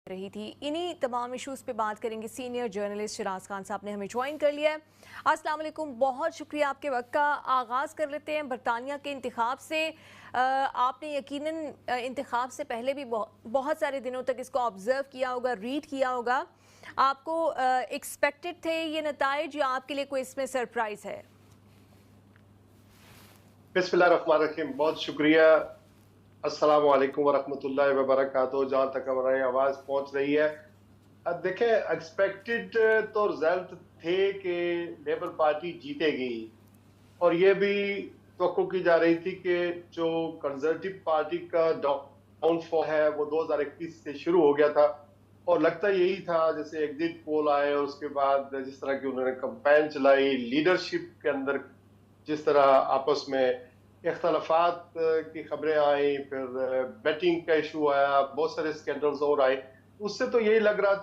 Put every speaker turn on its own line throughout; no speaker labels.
रही थी। इन्हीं तमाम इश्यूज पे बात करेंगे। सीनियर जर्नलिस्ट शिराज खान साहब ने हमें ज्वाइन कर लिया है। अस्सलाम वालेकुम, बहुत शुक्रिया आपके वक्त का। आगाज़ कर लेते हैं बरतानिया के इंतखाब से। आपने यकीनन इंतखाब से पहले भी बहुत सारे दिनों तक इसको ऑब्जर्व किया होगा, रीड किया होगा। आपको एक्सपेक्टेड थे ये नताइज या आपके लिए कोई इसमें सरप्राइज है?
बिस्मिल्लाहिर्रहमानिर्रहीम, बहुत शुक्रिया। अस्सलाम वालेकुम वरहमतुल्लाहि वबरकातुहू। जहाँ तक हमारी आवाज़ पहुँच रही है, अब देखें, एक्सपेक्टेड तो रिजल्ट थे कि लेबर पार्टी जीतेगी, और ये भी तवक्को की जा रही थी कि जो कंजर्वेटिव पार्टी का डाउनफॉल है वो 2021 से शुरू हो गया था। और लगता यही था, जैसे एग्जिट पोल आए और उसके बाद जिस तरह की उन्होंने कैंपेन चलाई, लीडरशिप के अंदर जिस तरह आपस में इख्तलाफात की खबरें आई, फिर बेटिंग का इशू आया, बहुत सारे स्कैंडल्स और आए, उससे तो यही लग रहा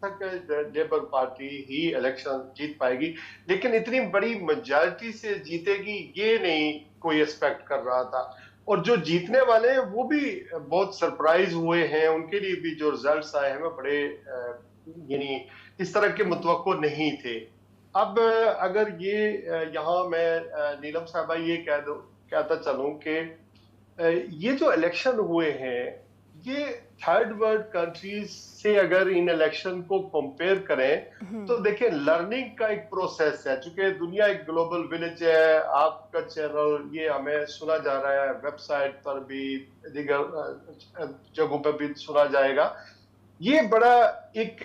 था कि लेबर पार्टी ही इलेक्शन जीत पाएगी। लेकिन इतनी बड़ी मेजॉरिटी से जीतेगी ये नहीं कोई एक्सपेक्ट कर रहा था। और जो जीतने वाले हैं वो भी बहुत सरप्राइज हुए हैं, उनके लिए भी जो रिजल्ट्स आए हैं वो बड़े यानी इस तरह के मुतवक्को नहीं थे। अब अगर ये यहाँ मैं नीलम साहबा ये कहता चलूं कि ये जो इलेक्शन हुए हैं, ये थर्ड वर्ल्ड कंट्रीज से अगर इन इलेक्शन को कंपेयर करें तो देखिए, लर्निंग का एक प्रोसेस है। चूंकि दुनिया एक ग्लोबल विलेज है, आपका चैनल ये हमें सुना जा रहा है, वेबसाइट पर भी, दीगर जगहों पर भी सुना जाएगा। ये बड़ा एक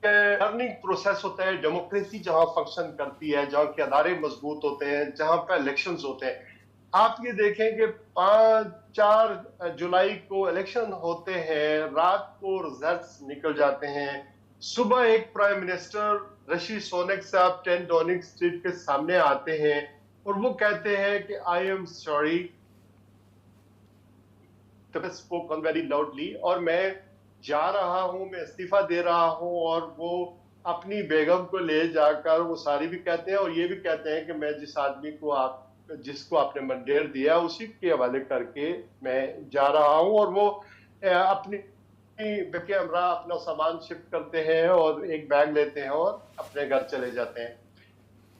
लर्निंग प्रोसेस होता है। डेमोक्रेसी जहां फंक्शन करती है, जहां के अदारे मजबूत होते हैं, जहां पर इलेक्शंस होते हैं, आप ये देखें कि 4 जुलाई को इलेक्शन होते हैं, रात को रिजल्ट्स निकल जाते हैं, सुबह एक प्राइम मिनिस्टर ऋषि सोनक साहब 10 डॉनिंग स्ट्रीट के सामने आते हैं और वो कहते हैं कि I am sorry, spoken very loudly, और मैं जा रहा हूं, मैं इस्तीफा दे रहा हूं। और वो अपनी बेगम को ले जाकर वो सारी भी कहते हैं और ये भी कहते हैं कि मैं जिस आदमी को जिसको आपने मंडेर दिया उसी के हवाले करके मैं जा रहा हूं। और वो अपनी के हमरा अपना सामान शिफ्ट करते हैं और एक बैग लेते हैं और अपने घर चले जाते हैं।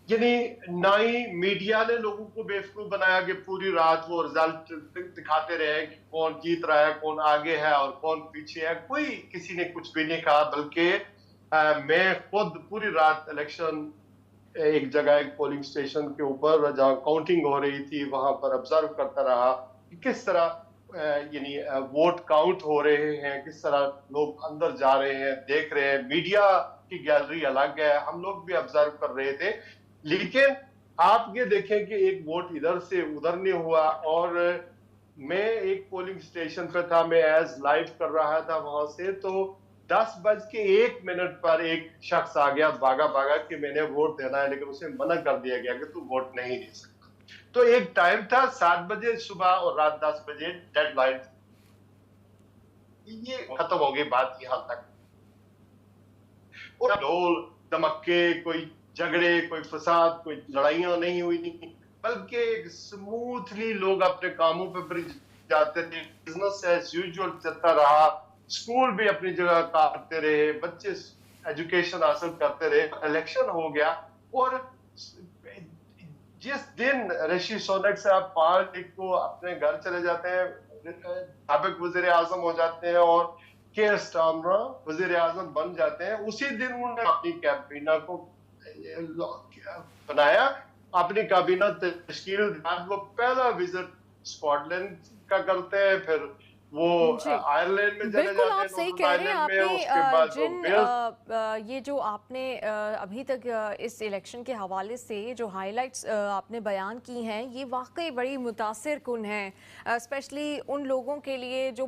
यानी ना ही मीडिया ने लोगों को बेवकूफ बनाया कि पूरी रात वो रिजल्ट दिखाते रहे कि कौन जीत रहा है, कौन आगे है और कौन पीछे है। कोई किसी ने कुछ भी नहीं कहा, बल्कि मैं खुद पूरी रात इलेक्शन एक जगह, एक पोलिंग स्टेशन के ऊपर जहां काउंटिंग हो रही थी वहां पर ऑब्जर्व करता रहा कि किस तरह यानी वोट काउंट हो रहे हैं, किस तरह लोग अंदर जा रहे हैं, देख रहे हैं। मीडिया की गैलरी अलग है, हम लोग भी ऑब्जर्व कर रहे थे। लेकिन आप ये देखें कि एक वोट इधर से उधर नहीं हुआ। और मैं एक पोलिंग स्टेशन पे था, मैं एज लाइव कर रहा था वहां से, तो 10:01 पर एक शख्स आ गया भागा भागा कि मैंने वोट देना है, लेकिन उसे मना कर दिया गया कि तू वोट नहीं दे सकता। तो एक टाइम था 7 बजे सुबह और रात 10 बजे डेडलाइन, ये खत्म हो गई बात यहां तक। और ढोल धमक्के, कोई झगड़े, कोई फसाद, कोई लड़ाइयां नहीं हुई, बल्कि स्मूथली लोग अपने कामों पर जाते थे, बिजनेस एज यूजुअल चलता रहा, स्कूल भी अपनी जगह काटते रहे, बच्चे एजुकेशन हासिल करते रहे। इलेक्शन हो गया और जिस दिन ऋषि सोनक साहब 5 तारीख को अपने घर चले जाते हैं, साबिक वजीर आजम हो जाते हैं और के स्टार्मर वजीर आजम बन जाते हैं, उसी दिन उन्होंने अपनी कैबिनेट को बनाया, अपनी काबीना तश्कील। वो पहला विजिट स्कॉटलैंड का करते हैं, फिर वो आयरलैंड में चले
बिल्कुल,
जाते
आप
हैं,
सही
नॉर्दर्न
कह रहे हैं।
आयरलैंड में, उसके
आपने
बाद वो
जिन ये जो आपने अभी तक इस इलेक्शन के हवाले से जो हाइलाइट्स आपने बयान की हैं, ये वाकई बड़ी मुतासिर कुन हैं, स्पेशली उन लोगों के लिए जो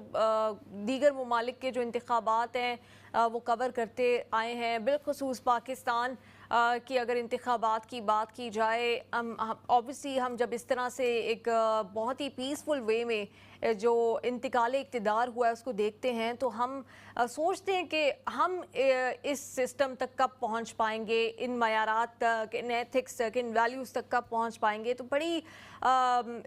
दीगर ममालिक के जो इंतखाबात हैं वो कवर करते आए हैं। बिलखसूस पाकिस्तान कि अगर इंतखाबात की बात की जाए, ऑब्वियसली हम जब इस तरह से एक बहुत ही पीसफुल वे में जो इंतकाल इक़्तिदार हुआ है उसको देखते हैं तो हम सोचते हैं कि हम इस सिस्टम तक कब पहुंच पाएंगे, इन मयारात तक, इन एथिक्स तक, इन वैल्यूज़ तक कब पहुंच पाएंगे। तो बड़ी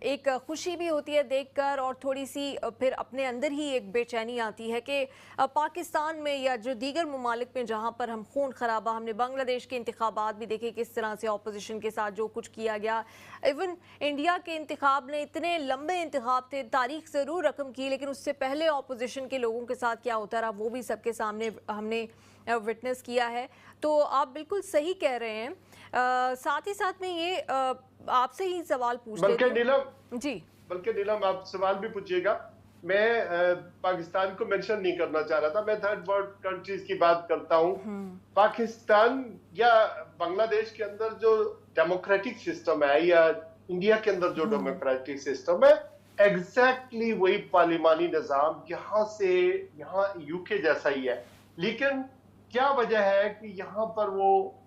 एक खुशी भी होती है देखकर और थोड़ी सी फिर अपने अंदर ही एक बेचैनी आती है कि पाकिस्तान में या जो दीगर ममालिक में जहाँ पर हम खून खराबा, हमने बांग्लादेश के इंतखाबात भी देखे किस तरह से अपोजिशन के साथ जो कुछ किया गया, इवन इंडिया के इंतखाब ने इतने लंबे इंतखाब थे, तारीख ज़रूर रकम की, लेकिन उससे पहले अपोजिशन के लोगों के साथ क्या होता रहा वो भी सबके सामने हमने विटनेस किया है। तो आप बिल्कुल सही कह रहे हैं। साथ ही साथ में ये आपसे ही सवाल पूछ लेती हूँ जी।
बल्कि नीलम आप सवाल भी पूछिएगा। मैं पाकिस्तान को मेंशन नहीं करना चाह रहा था, मैं थर्ड वर्ल्ड कंट्रीज की बात करता हूँ। पाकिस्तान या बांग्लादेश के अंदर जो डेमोक्रेटिक सिस्टम है या इंडिया के अंदर जो डेमोक्रेटिक सिस्टम है, एग्जैक्टली वही पार्लिमानी निजाम यहाँ से यहाँ यूके जैसा ही है। लेकिन क्या वजह है कि यहाँ पर वो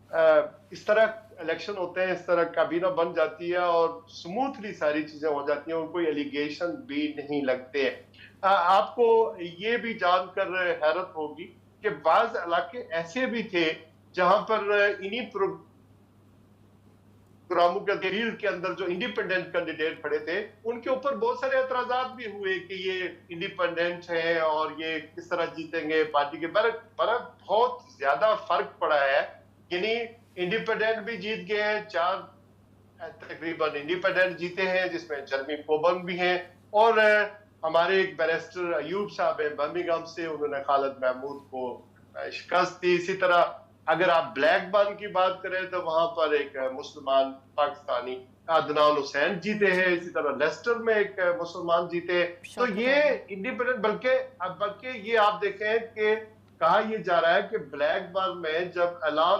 इस तरह इलेक्शन होते हैं, इस तरह काबीना बन जाती है और स्मूथली सारी चीजें हो जाती हैं और कोई एलिगेशन भी नहीं लगते हैं। आपको ये भी जानकर हैरत होगी कि बाज इलाके ऐसे भी थे जहां पर इन्हीं प्रोग्रामों के फील्ड के अंदर जो इंडिपेंडेंट कैंडिडेट खड़े थे उनके ऊपर बहुत सारे एतराजात भी हुए कि ये इंडिपेंडेंट है और ये किस तरह जीतेंगे पार्टी के पर बहुत ज्यादा फर्क पड़ा है। यानी इंडिपेंडेंट भी जीत गए हैं, 4 तकरीबन इंडिपेंडेंट जीते हैं जिसमें जर्मी कोबन भी हैं और हमारे एक बैरिस्टर अयूब साहब है बर्मिंघम से, उन्होंने खालिद महमूद को शिकस्त दी। इसी तरह अगर आप ब्लैकबर्न की बात करें तो वहां पर एक मुसलमान पाकिस्तानी अदनान हुसैन जीते हैं। इसी तरह लेस्टर में एक मुसलमान जीते। तो ये इंडिपेंडेंट बल्कि ये आप देखें कि कहा यह जा रहा है कि ब्लैकबर्न में जब ऐलान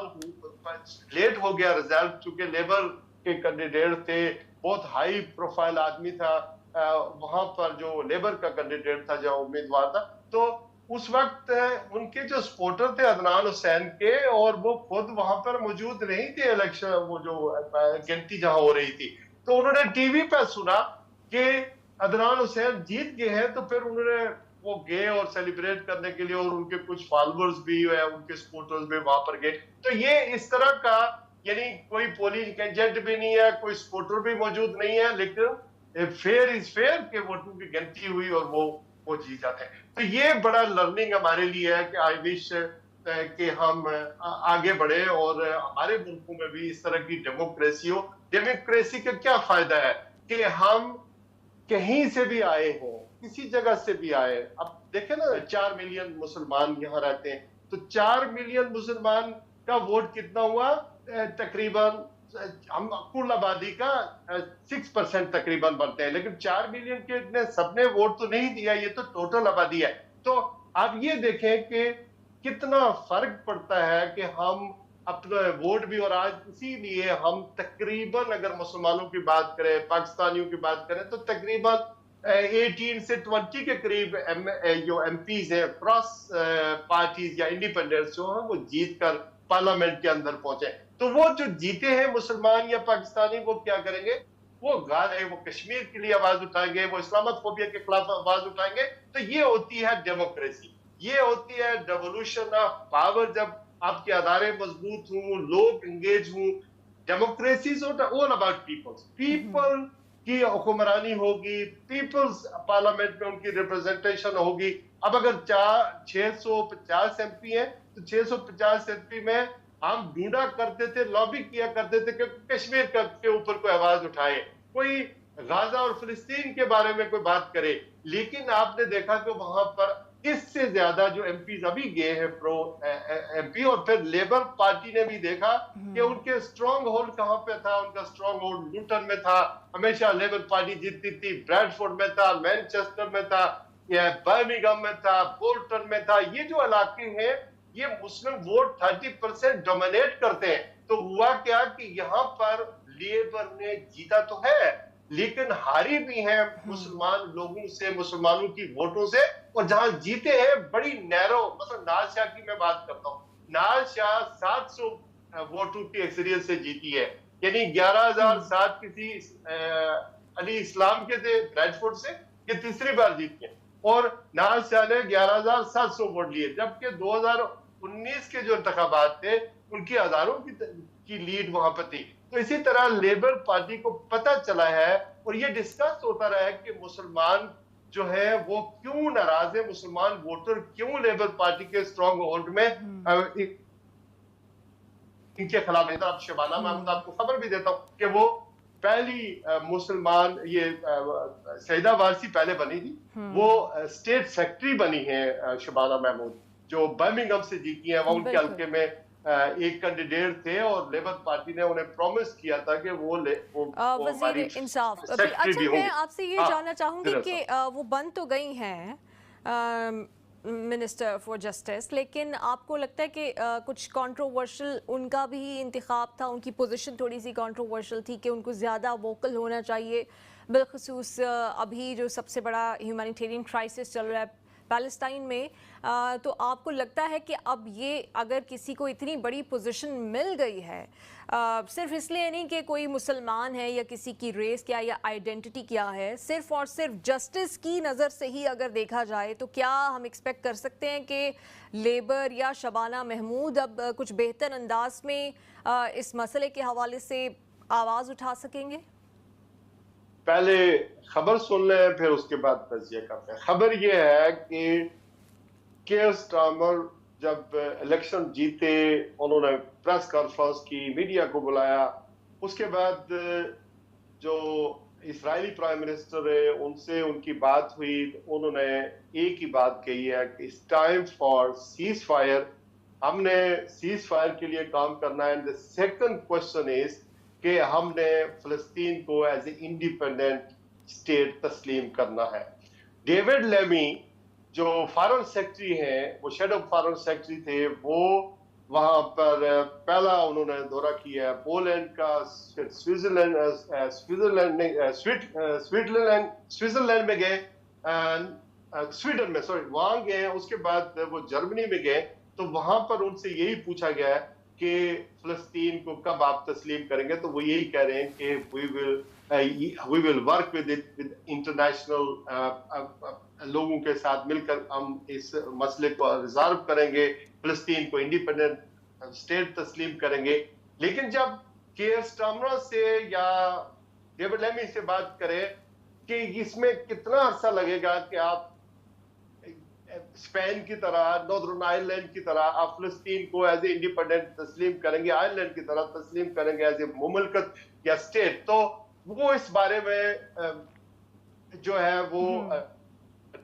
लेट हो गया रिजल्ट, चूंकि लेबर के कैंडिडेट थे, बहुत हाई प्रोफाइल आदमी था वहां पर जो लेबर का कैंडिडेट था, जो उम्मीदवार था, तो उस वक्त उनके जो सपोर्टर थे अदनान हुसैन के और वो खुद वहां पर मौजूद नहीं थे इलेक्शन, वो जो गिनती जहां हो रही थी, तो उन्होंने टीवी पर सुना कि अदनान हुसैन जीत गए हैं, तो फिर उन्होंने वो गए और सेलिब्रेट करने के लिए और उनके कुछ फॉलोअर्स भी है, उनके सपोर्टर्स भी वहां पर गए। तो ये इस तरह का यानी कोई पोलिंग एजेंट भी नहीं है, कोई सपोर्टर भी मौजूद नहीं है, लेकिन फेयर इज फेयर के वोटों की गिनती हुई और वो जीत जाते हैं। तो ये बड़ा लर्निंग हमारे लिए है कि आई विश कि हम आगे बढ़े और हमारे मुल्कों में भी इस तरह की डेमोक्रेसी हो। डेमोक्रेसी का क्या फायदा है कि हम कहीं से भी आए हो, किसी जगह से भी आए। अब देखें ना 4 मिलियन मुसलमान यहाँ रहते हैं, तो 4 मिलियन मुसलमान का वोट कितना हुआ? तकरीबन हम कुल आबादी का 6% तकरीबन बनते हैं, लेकिन 4 मिलियन के इतने सबने वोट तो नहीं दिया, ये तो टोटल आबादी है। तो आप ये देखें कि कितना फर्क पड़ता है कि हम अपना वोट भी, और आज इसीलिए हम तकरीबन अगर मुसलमानों की बात करें, पाकिस्तानियों की बात करें, तो तकरीबन 18 से 20 के करीब जो एमपीज हैं क्रॉस पार्टीज या इंडिपेंडेंट्स जो हैं वो जीत कर पार्लियामेंट के अंदर पहुंचे। तो वो जो जीते हैं मुसलमान या पाकिस्तानी, वो क्या करेंगे? वो गाने, वो कश्मीर के लिए आवाज उठाएंगे, वो इस्लामोफोबिया के खिलाफ आवाज उठाएंगे। तो ये होती है डेमोक्रेसी, ये होती है डेवोल्यूशन ऑफ पावर। जब आपके अदारे मजबूत हों, लोग एंगेज हों, democracy is all about people की हुक्मरानी होगी, पीपल्स पार्लियामेंट में उनकी रिप्रेजेंटेशन होगी। अब अगर 650 एमपी हैं तो 650 एमपी में हम ढूंढा करते थे, लॉबी किया करते थे कि कश्मीर के ऊपर कोई आवाज उठाए, कोई गाजा और फिलिस्तीन के बारे में कोई बात करे। लेकिन आपने देखा कि वहां पर इससे ज्यादा जो एमपी अभी गए हैं प्रो एमपी, और फिर लेबर पार्टी ने भी देखा कि उनके स्ट्रॉन्ग होल्ड कहां पे था। उनका स्ट्रॉन्ग होल्ड लूटन में था, हमेशा लेबर पार्टी जीतती थी। ब्रैडफोर्ड में था, मैनचेस्टर में था, या बर्मिंघम में था, बोल्टन में था। ये जो इलाके हैं ये मुस्लिम वोट 30% डोमिनेट करते हैं। तो हुआ क्या कि यहाँ पर लेबर ने जीता तो है, लेकिन हारी भी है मुसलमान लोगों से, मुसलमानों की वोटों से। और जहां जीते हैं बड़ी नैरो, मतलब नाज शाह की मैं बात करता हूँ, नाज शाह 700 वोटों की अक्सरियत से जीती है, यानी 11,007 किसी अली इस्लाम के थे ब्रैडफोर्ड से, ये तीसरी बार जीती है और नाज शाह ने 11,700 वोट लिए, जबकि 2019 के जो इंतखाबात थे उनकी हजारों की लीड वहां पर थी। तो इसी तरह लेबर पार्टी को पता चला है और ये डिस्कस होता रहा है कि मुसलमान जो है वो क्यों नाराज है, मुसलमान वोटर क्यों लेबर पार्टी के स्ट्रॉन्ग होल्ड में इनके खिलाफ है। अब शबाना महमूद आपको खबर भी देता हूँ कि वो पहली मुसलमान ये सईदा वारसी पहले बनी थी, वो स्टेट सेक्रेटरी बनी है शबाना महमूद, जो बर्मिंघम से जीती है। वो उनके हल्के में एक कैंडिडेट थे और लेबर पार्टी ने उन्हें प्रॉमिस किया था कि वो
वजीर इंसाफ। अच्छा, मैं आपसे ये जानना चाहूंगी कि वो बन तो गई हैं मिनिस्टर फॉर जस्टिस, लेकिन आपको लगता है कि कुछ कंट्रोवर्शियल उनका भी इंतखाब था, उनकी पोजीशन थोड़ी सी कंट्रोवर्शियल थी कि उनको ज़्यादा वोकल होना चाहिए, बिलखसूस अभी जो सबसे बड़ा ह्यूमैनिटेरियन क्राइसिस चल रहा है पैलेस्टाइन में। तो आपको लगता है कि अब ये अगर किसी को इतनी बड़ी पोजीशन मिल गई है, सिर्फ इसलिए नहीं कि कोई मुसलमान है या किसी की रेस क्या या आइडेंटिटी क्या है, सिर्फ और सिर्फ जस्टिस की नज़र से ही अगर देखा जाए, तो क्या हम एक्सपेक्ट कर सकते हैं कि लेबर या शबाना महमूद अब कुछ बेहतर अंदाज में इस मसले के हवाले से आवाज़ उठा सकेंगे?
पहले खबर सुन लें, फिर उसके बाद तजिया करते हैं। खबर यह है कि केयर स्टार्मर जब इलेक्शन जीते, उन्होंने प्रेस कॉन्फ्रेंस की, मीडिया को बुलाया। उसके बाद जो इजरायली प्राइम मिनिस्टर है उनसे उनकी बात हुई, उन्होंने एक ही बात कही है कि it's time for cease fire, हमने सीज फायर के लिए काम करना है। द सेकंड क्वेश्चन इज कि हमने फ़लस्तीन को एज ए इंडिपेंडेंट स्टेट तस्लीम करना है। डेविड लेमी जो फॉरेन सेक्रेटरी हैं, वो शेडो फॉरेन सेक्रेटरी थे, वो वहां पर पहला उन्होंने दौरा किया है पोलैंड का, स्विट्जरलैंड में गए, स्वीडन में, सॉरी, वहां गए। उसके बाद वो जर्मनी में गए, तो वहां पर उनसे यही पूछा गया है कि फ़लस्तीन को कब आप तस्लीम करेंगे, तो वो यही कह रहे हैं कि we will work with international लोगों के साथ मिलकर हम इस मसले को रिजॉल्व करेंगे, फ़लस्तीन को इंडिपेंडेंट स्टेट तस्लीम करेंगे। लेकिन जब केयर स्टार्मर से या डेविड लेमी से बात करें कि इसमें कितना अरसा लगेगा कि आप स्पेन की तरह, नॉर्दर्न आयरलैंड की तरह आप फ़लस्तीन को एज ए इंडिपेंडेंट तस्लीम करेंगे, आयरलैंड की तरह तस्लीम करेंगे एज ए मुमलकत या स्टेट, तो वो इस बारे में जो है वो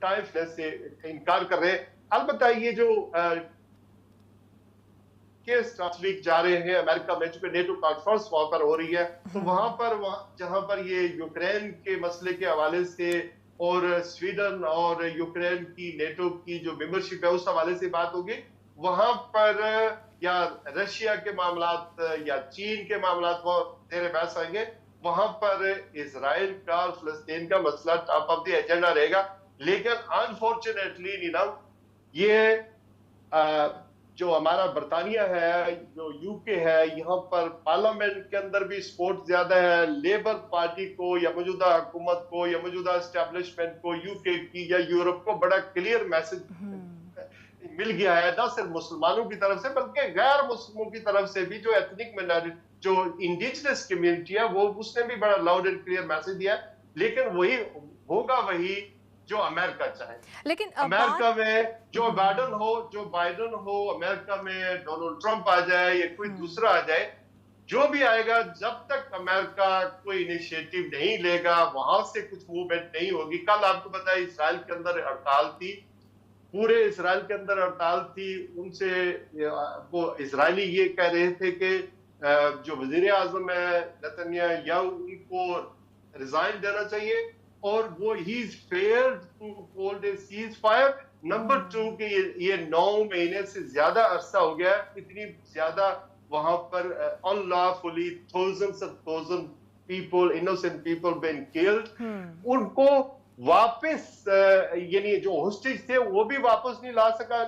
टाइम से इनकार कर रहे हैं। अलबत्ता ये जो केस वीक जा रहे हैं अमेरिका में, चूंकि नेटो कॉन्फ्रेंस वहां पर हो रही है, तो वहां पर जहां पर ये यूक्रेन के मसले के हवाले से और स्वीडन और यूक्रेन की नेटो की जो मेंबरशिप है उस हवाले से बात होगी, वहां पर या रशिया के मामलात या चीन के मामलात वो तेरे बहस आएंगे, वहां पर इजराइल का और फ़लस्तीन का मसला टॉप ऑफ द एजेंडा रहेगा। लेकिन अनफॉर्चुनेटली नीलम, ये जो हमारा बरतानिया है, जो यूके है, यहाँ पर पार्लियामेंट के अंदर भी सपोर्ट ज्यादा है लेबर पार्टी को या मौजूदा हुकूमत को या मौजूदा एस्टेब्लिशमेंट को, यूके की या यूरोप को बड़ा क्लियर मैसेज मिल गया है, ना सिर्फ मुसलमानों की तरफ से बल्कि गैर मुस्लिमों की तरफ से भी। जो एथनिक माइनॉरिटी, जो इंडिजिनस कम्युनिटी है, वो उसने भी बड़ा लाउड एंड क्लियर मैसेज दिया। लेकिन वही होगा वही जो अमेरिका चाहे।
लेकिन
अमेरिका में जो बाइडन हो, अमेरिका में डोनाल्ड ट्रंप आ जाए या कोई दूसरा आ जाए, जो भी आएगा, जब तक अमेरिका कोई इनिशिएटिव नहीं लेगा, वहां से कुछ मूवमेंट नहीं होगी। कल आपको पता है इसराइल के अंदर हड़ताल थी, पूरे इसराइल के अंदर हड़ताल थी। उनसे वो इजरायली ये कह रहे थे कि जो वजीर आजम है नेतन्याहू, उनको रिजाइन देना चाहिए और वो ही is fair to hold a ceasefire. Number 2 कि ये 9 महीने से ज्यादा अरसा हो गया, इतनी ज्यादा वहां पर unlawfully thousand people, innocent people been killed, उनको वापस यानी जो होस्टेज थे वो भी वापस नहीं ला सका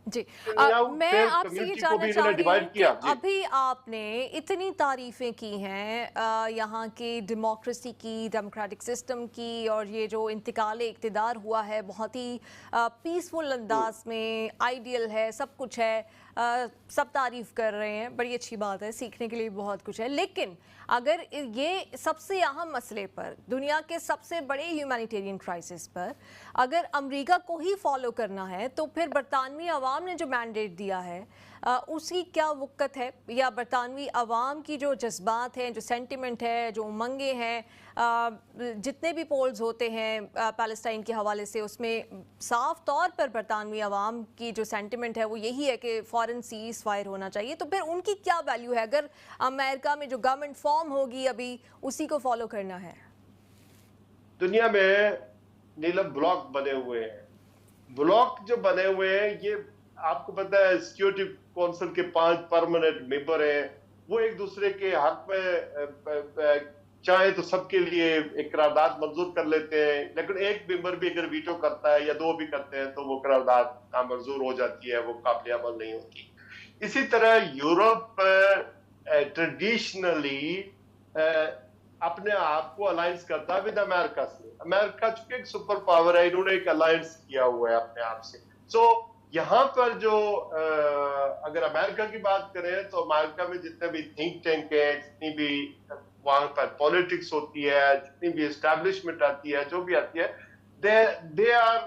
जी। मैं
फिर
आपसे ये
कम्युनिटी को
जानना
भी इन्होंने
चाहूंगी
डिवाइड
कि
किया जी।
अभी आपने इतनी तारीफें की हैं यहाँ की डेमोक्रेसी की, डेमोक्रेटिक सिस्टम की, और ये जो इंतकाल इक़्तिदार हुआ है बहुत ही पीसफुल अंदाज में, आइडियल है, सब कुछ है, सब तारीफ कर रहे हैं, बड़ी अच्छी बात है, सीखने के लिए बहुत कुछ है। लेकिन अगर ये सबसे अहम मसले पर, दुनिया के सबसे बड़े ह्यूमैनिटेरियन क्राइसिस पर अगर अमेरिका को ही फॉलो करना है, तो फिर बरतानवी अवाम ने जो मैंडेट दिया है उसकी क्या वक़्त है, या बरतानवी अवाम की जो जज्बात हैं, जो सेंटिमेंट है, जो उमंगें हैं, जितने भी पोल्स होते हैं पैलेस्टाइन के हवाले से, उसमें साफ तौर पर बरतानवी अवाम की जो सेंटिमेंट है वो यही है कि फ़ौरन सीज़ फायर होना चाहिए। तो फिर उनकी क्या वैल्यू है अगर अमेरिका में जो गवर्नमेंट फॉर्म होगी अभी उसी को फॉलो करना है?
दुनिया में नीलम ब्लॉक बने हुए हैं। ब्लॉक जो बने हुए हैं, ये आपको पता है सिक्योरिटी काउंसिल के 5 परमानेंट मेंबर हैं। वो एक दूसरे के हक में चाहे तो सबके लिए एक करारदाद मंजूर कर लेते हैं, लेकिन एक मेंबर भी अगर वीटो करता है या 2 भी करते हैं तो वो करारदाद नामंजूर हो जाती है, वो काबिल अमल नहीं होती। इसी तरह यूरोप ट्रेडिशनली अपने आप को अलायंस करता है विद अमेरिका से। अमेरिका चूंकि एक सुपर पावर है, इन्होंने एक अलायंस किया हुआ है अपने आप से। सो यहाँ पर जो अगर अमेरिका की बात करें तो अमेरिका में जितने भी थिंक टैंक है, जितनी भी वहां पर पॉलिटिक्स होती है, जितनी भी एस्टैब्लिशमेंट आती है, जो भी आती है, they are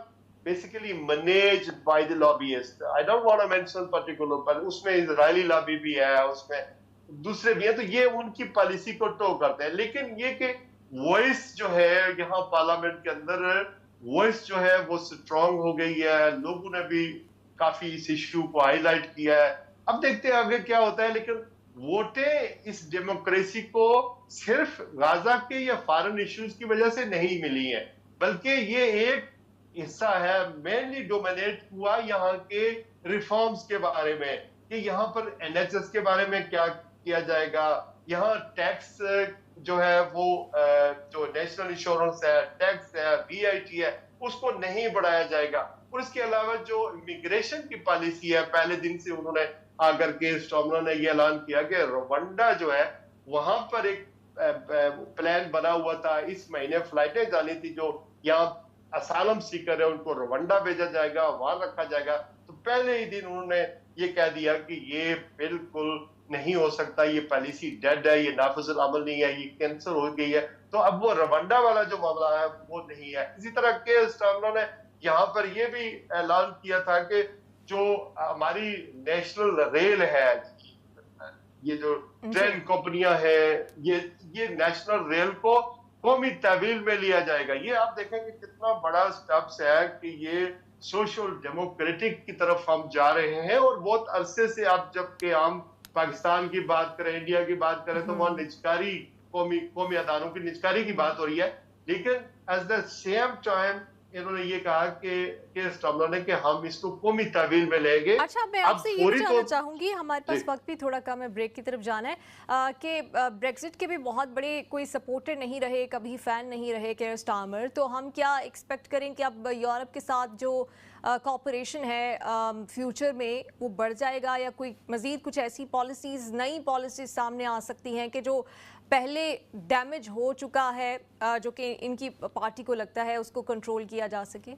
basically managed by the lobbyist. I don't want to mention particular, पर उसमें इजरायली लॉबी भी है, उसमें दूसरे भी हैं, तो ये उनकी पॉलिसी को टो करते हैं। लेकिन ये कि वॉइस जो है यहाँ पार्लियामेंट के अंदर, वॉइस जो है वो स्ट्रांग हो गई है, लोगों ने भी काफी इस इश्यू को हाईलाइट किया है। अब देखते हैं आगे क्या होता है। लेकिन वोटें इस डेमोक्रेसी को सिर्फ गाजा के या फॉरेन इश्यूज की वजह से नहीं मिली है, बल्कि ये एक हिस्सा है, मेनली डोमिनेट हुआ यहाँ के रिफॉर्म्स के बारे में, कि यहाँ पर एनएचएस के बारे में क्या किया जाएगा, यहाँ टैक्स जो है वो जो नेशनल इंश्योरेंस है, टैक्स है, वीआईटी है, उसको नहीं बढ़ाया जाएगा। और इसके अलावा जो इमिग्रेशन की पॉलिसी है, पहले दिन से उन्होंने आकर के स्टॉर्मर ने ये ऐलान किया कि रवांडा जो है वहां पर एक प्लान बना हुआ था, इस महीने फ्लाइटें जानी थी, जो यहाँ असालम सीकर है उनको रवांडा भेजा जाएगा, वहां रखा जाएगा। तो पहले ही दिन उन्होंने ये कह दिया कि ये बिल्कुल नहीं हो सकता, ये पॉलिसी डेड है, ये नाफिजुल अमल नहीं है, ये कैंसिल हो गई है। तो अब वो रवांडा वाला जो मामला है वो नहीं है। इसी तरह के स्टॉर्मर ने यहाँ पर ये भी ऐलान किया था कि जो हमारी नेशनल रेल है, ये जो ट्रेन कंपनियां हैं, ये नेशनल रेल को कौमी तहवील में लिया जाएगा। ये आप देखेंगे कितना बड़ा स्टेप्स है कि ये सोशल डेमोक्रेटिक की तरफ हम जा रहे हैं। और बहुत अरसे से आप जबकि हम पाकिस्तान की बात करें, इंडिया की बात करें, तो वहां निजकारी कौमी अदारों की निजकारी की बात हो रही है। लेकिन एट द सेम टाइम इन्होंने ये कहा कि स्टॉर्मर ने कि हम इसको कौमी तहवील में लेंगे।
अच्छा, मैं आपसे ये भी जानना चाहूंगी, हमारे पास वक्त भी थोड़ा कम है, ब्रेक की तरफ जाना है, कि ब्रेक्जिट के भी बहुत बड़े कोई सपोर्टर नहीं रहे, कभी फैन नहीं रहे केयर स्टारमर, तो हम क्या एक्सपेक्ट करें कि अब यूरोप के साथ जो कॉपरेशन है फ्यूचर में वो बढ़ जाएगा, या कोई मज़ीद कुछ ऐसी पॉलिसीज़, नई पॉलिसीज़ सामने आ सकती हैं कि जो पहले डैमेज हो चुका है, जो कि इनकी पार्टी को लगता है उसको कंट्रोल किया जा सके?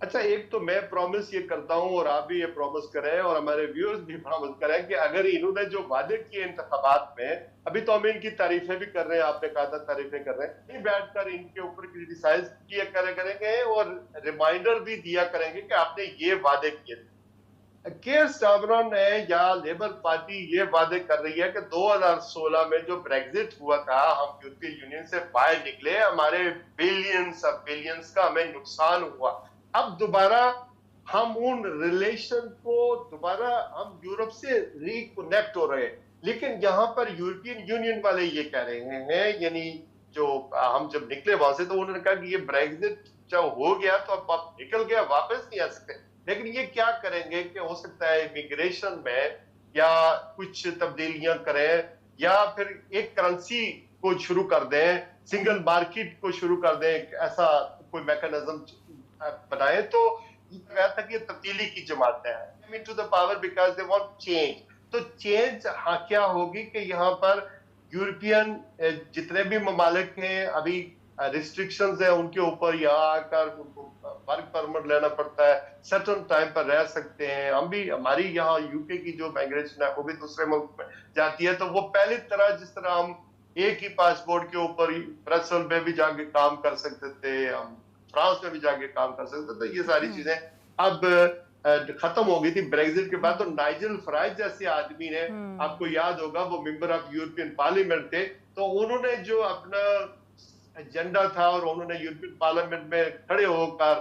अच्छा, एक तो मैं प्रॉमिस ये करता हूं और आप भी ये प्रॉमिस करें और हमारे व्यूअर्स भी प्रॉमिस करें कि अगर इन्होंने जो वादे किए इंतखाबात में, अभी तो हम इनकी तारीफें भी कर रहे हैं, आपने कहा था तारीफें कर रहे हैं, नहीं बैठकर इनके ऊपर क्रिटिसाइज किया करेंगे और रिमाइंडर भी दिया करेंगे कि आपने ये वादे किए थे। केयर स्टारमर ने या लेबर पार्टी ये वादे कर रही है कि 2016 में जो ब्रेक्जिट हुआ था, हम यूरोपीय यूनियन से बाहर निकले, हमारे बिलियंस का हमें नुकसान हुआ। अब दोबारा हम उन रिलेशन को दोबारा हम यूरोप से रिकनेक्ट हो रहे हैं। लेकिन यहाँ पर यूरोपियन यूनियन वाले ये कह रहे हैं, यानी जो हम जब निकले वहां से, तो उन्होंने कहा कि ये ब्रेक्जिट जब हो गया तो अब निकल गया, वापस नहीं आ सकते। लेकिन ये क्या करेंगे कि हो सकता है इमिग्रेशन में या कुछ तब्दीलियां करें, या फिर एक करेंसी को शुरू कर दें, सिंगल मार्केट को शुरू कर दें, ऐसा कोई मैकेनिज्म बनाए। तो गया था कि ये तब्दीली की जमात है to the power because they want change. तो चेंज हाँ क्या होगी कि यहाँ पर यूरोपियन जितने भी ममालिक हैं अभी रिस्ट्रिक्शंस है उनके ऊपर, यहाँ आकर उनको वर्क परमिट लेना पड़ता है, सर्टन टाइम पर रह सकते हैं। हम भी, हमारी यहाँ यूके की जो माइग्रेशन है वो भी दूसरे मुल्क में जाती है, तो वो पहली तरह जिस तरह हम एक ही पासपोर्ट के ऊपर ब्रसेल में भी जाके काम कर सकते थे, हम फ्रांस में भी जाके काम कर सकते थे, तो ये सारी चीजें अब खत्म हो गई थी ब्रेग्जिट के बाद। तो नाइजल फराज जैसे आदमी ने, आपको याद होगा वो मेंबर ऑफ यूरोपियन पार्लियामेंट थे, तो उन्होंने जो अपना एजेंडा था और उन्होंने यूरोपियन पार्लियामेंट में खड़े होकर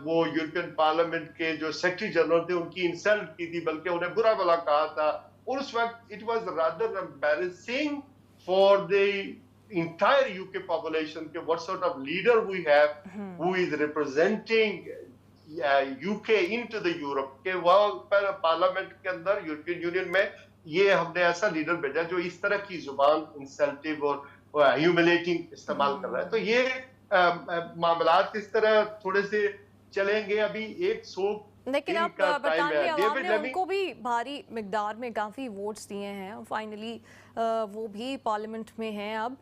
वो यूरोपियन पार्लियामेंट के जो सेक्रेटरी जनरल थे उनकी इंसल्ट की थी, बल्कि उन्हें बुरा भला कहा था। और उस वक्त it was rather embarrassing for the entire UK population के what sort of leader we have who is representing UK into the Europe के वहाँ पर पार्लियामेंट के अंदर यूरोपियन यूनियन में ये हमने ऐसा लीडर भेजा जो इस तरह की जुबान इंसल्टिव और ह्यूमिलेटिंग इस्तेमाल कर रहा है। तो ये मामलात इस तरह थोड़े से चलेंगे। अभी 100
लेकिन
दिन
अब
का टाइम
बरतानवी
है।
अवाम
डेविड
ने
लेमी,
उनको भी भारी मिकदार में काफ़ी वोट्स दिए हैं और फाइनली वो भी पार्लियामेंट में हैं। अब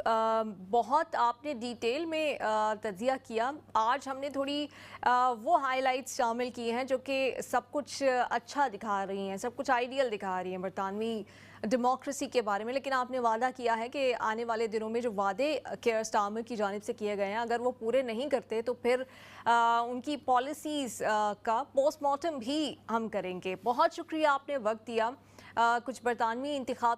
बहुत आपने डिटेल में तज्जिया किया। आज हमने थोड़ी वो हाइलाइट्स शामिल की हैं जो कि सब कुछ अच्छा दिखा रही हैं, सब कुछ आइडियल दिखा रही हैं बरतानवी डेमोक्रेसी के बारे में। लेकिन आपने वादा किया है कि आने वाले दिनों में जो वादे केयर स्टारमर की जानिब से किए गए हैं, अगर वो पूरे नहीं करते तो फिर उनकी पॉलिसीज़ का पोस्टमार्टम भी हम करेंगे। बहुत शुक्रिया, आपने वक्त दिया। कुछ बरतानवी इंतखाब